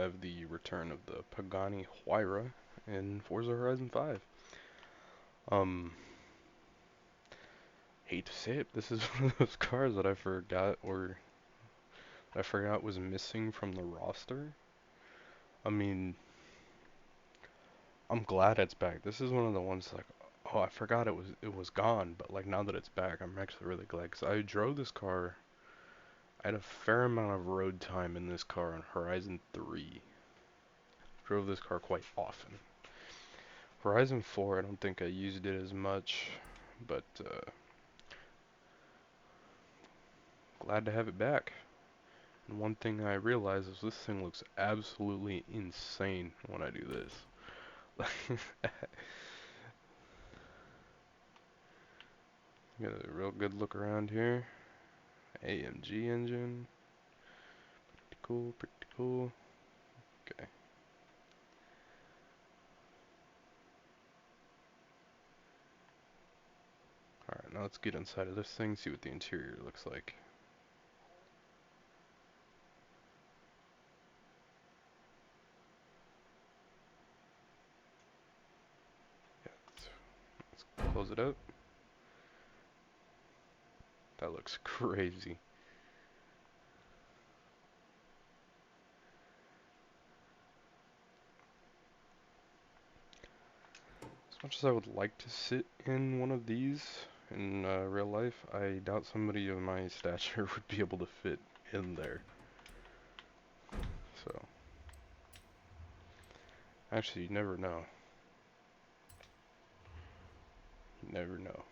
have the return of the Pagani Huayra in Forza Horizon 5. Um, hate to say it, this is one of those cars that I forgot was missing from the roster. I mean, I'm glad it's back. This is one of the ones like, oh, I forgot it was gone, but like now that it's back, I'm actually really glad because I drove this car. I had a fair amount of road time in this car on Horizon 3. Drove this car quite often. Horizon 4, I don't think I used it as much, but glad to have it back. And one thing I realized is this thing looks absolutely insane when I do this. Got a real good look around here. AMG engine. Pretty cool, pretty cool. Okay. Alright, now let's get inside of this thing, see what the interior looks like. Yeah, let's close it up. That looks crazy. As much as I would like to sit in one of these in real life, I doubt somebody of my stature would be able to fit in there. So, actually, you never know. You never know.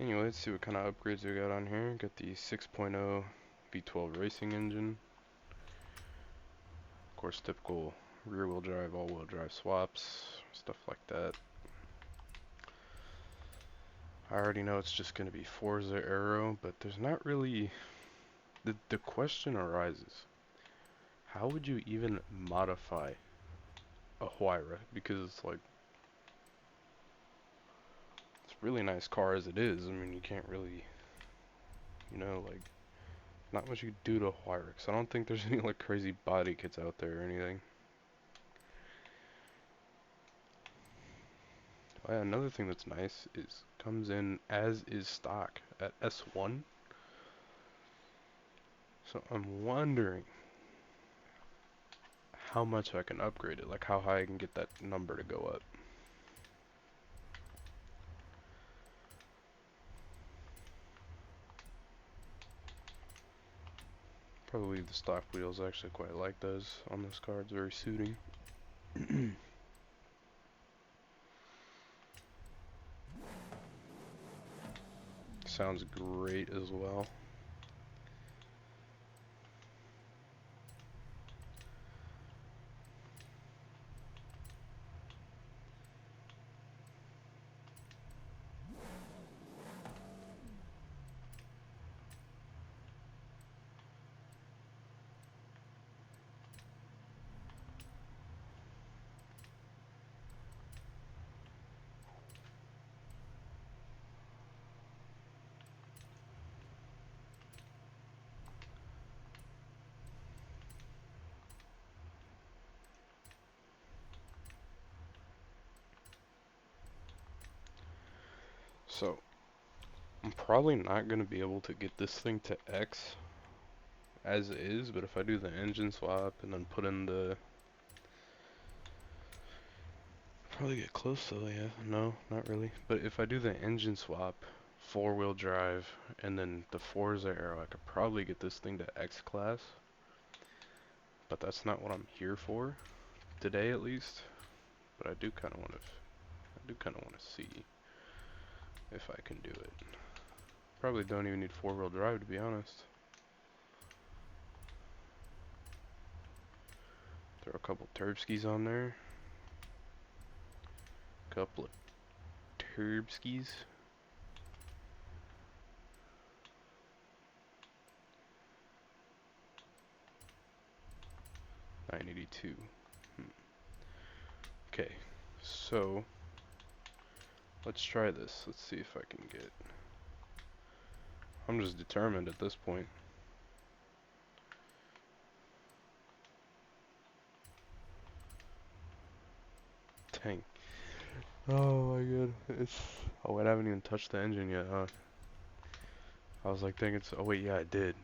Anyway, let's see what kind of upgrades we got on here. Got the 6.0 V12 racing engine. Of course, typical rear-wheel drive, all-wheel drive swaps, stuff like that. I already know it's just going to be Forza Aero, but there's not really... The question arises, how would you even modify a Huayra? Because it's like, it's a really nice car as it is. I mean, you can't really, like, not much you could do to a Huayra, because I don't think there's any, like, crazy body kits out there or anything. Oh yeah, another thing that's nice is comes in as is stock at S1. So I'm wondering how much I can upgrade it, like how high I can get that number to go up. Probably the stock wheels. I actually quite like those on this car. It's very suiting. Sounds great as well. So I'm probably not going to be able to get this thing to X as is, but if I do the engine swap and then put in the... Probably get close though, yeah. No, not really. But if I do the engine swap, four-wheel drive, and then the Forza Aero, I could probably get this thing to X class. But that's not what I'm here for today, at least. But I do kind of want to see if I can do it. Probably don't even need four-wheel drive, to be honest. Throw a couple turbskis on there. Couple of turbskis. 982. Okay, so let's try this. Let's see if I can get... I'm just determined at this point. Dang. Oh my god. Oh, I haven't even touched the engine yet, huh? I was like thinking oh wait, yeah, I did.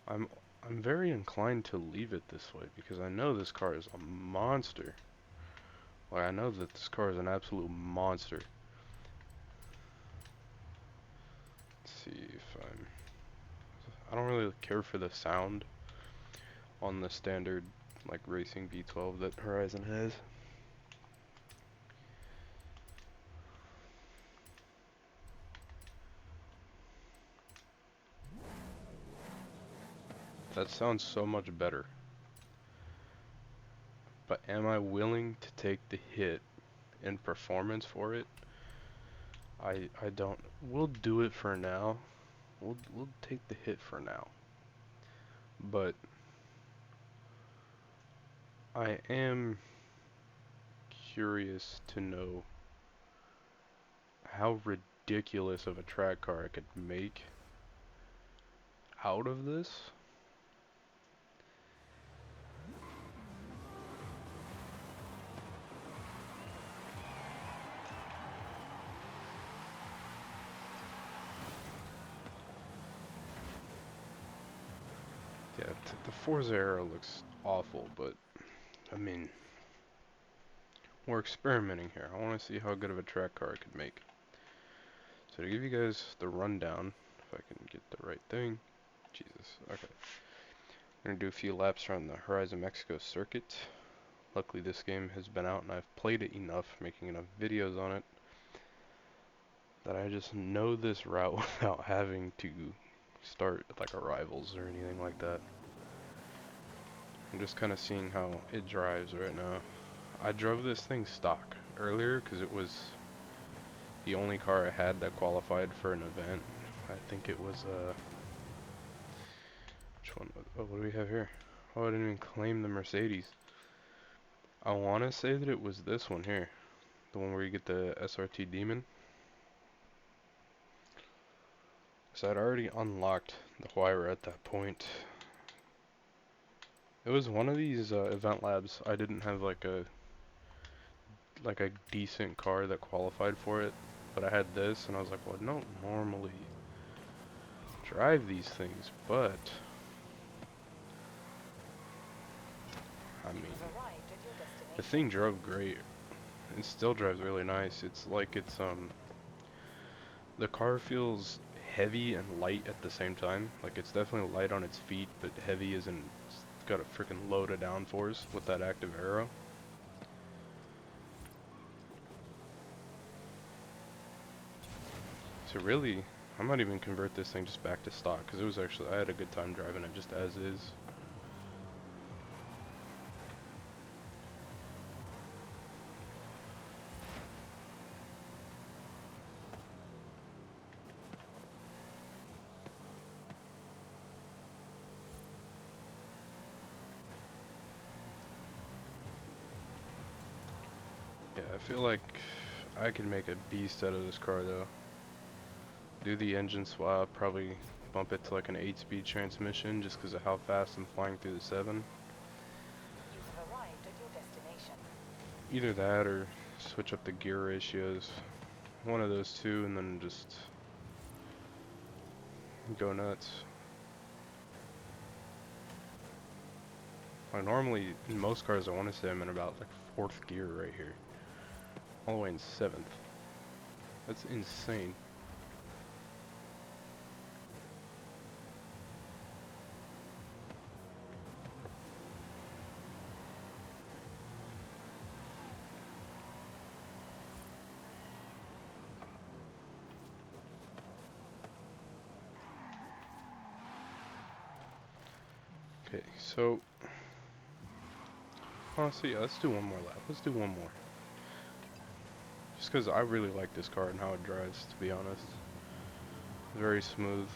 I'm I'm very inclined to leave it this way because I know this car is a monster. Like I know that this car is an absolute monster. Let's see if I don't really care for the sound on the standard like racing V12 that Horizon has. That sounds so much better. But am I willing to take the hit in performance for it? I don't. We'll do it for now. We'll take the hit for now. But I am curious to know how ridiculous of a track car I could make out of this. Yeah, the Forza era looks awful, but I mean, we're experimenting here. I want to see how good of a track car I could make. So to give you guys the rundown, if I can get the right thing. Jesus, okay. I'm going to do a few laps around the Horizon Mexico circuit. Luckily this game has been out and I've played it enough, making enough videos on it, that I just know this route without having to start like a rivals or anything like that. I'm just kind of seeing how it drives right now. I drove this thing stock earlier because it was the only car I had that qualified for an event. I think it was which one? Oh, what do we have here? Oh, I didn't even claim the Mercedes. I want to say that it was this one here, the one where you get the SRT Demon. So I'd already unlocked the Huayra at that point. It was one of these event labs. I didn't have like a decent car that qualified for it, but I had this, and I was like, well, I don't normally drive these things, but I mean, the thing drove great. It still drives really nice. It's like the car feels heavy and light at the same time. Like it's definitely light on its feet, but heavy as in it's got a freaking load of downforce with that active aero. So really, I might even convert this thing just back to stock because it was actually, I had a good time driving it just as is. Yeah, I feel like I could make a beast out of this car though. Do the engine swap, probably bump it to like an 8-speed transmission just because of how fast I'm flying through the 7. You have arrived at your destination. Either that or switch up the gear ratios. One of those two and then just go nuts. Like normally in most cars I want to say I'm in about like 4th gear right here. All the way in 7th. That's insane. Okay, so honestly, yeah, let's do one more lap. Let's do one more. Just because I really like this car and how it drives, to be honest. Very smooth.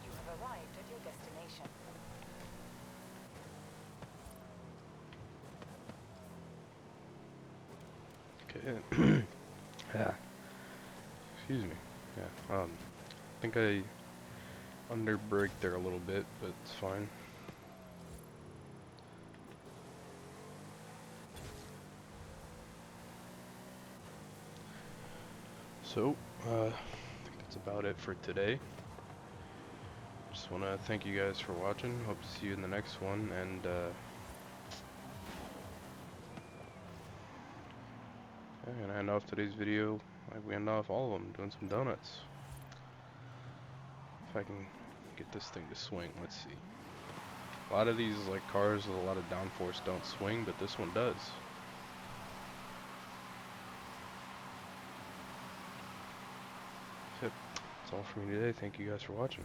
You have arrived at your destination. Yeah. Yeah. Excuse me. Yeah. I think I under braked there a little bit, but it's fine. So, I think that's about it for today. Just want to thank you guys for watching. Hope to see you in the next one, and yeah, gonna end off today's video like we end off all of them, doing some donuts. If I can get this thing to swing, let's see. A lot of these like cars with a lot of downforce don't swing, but this one does. Yep, that's all for me today. Thank you guys for watching.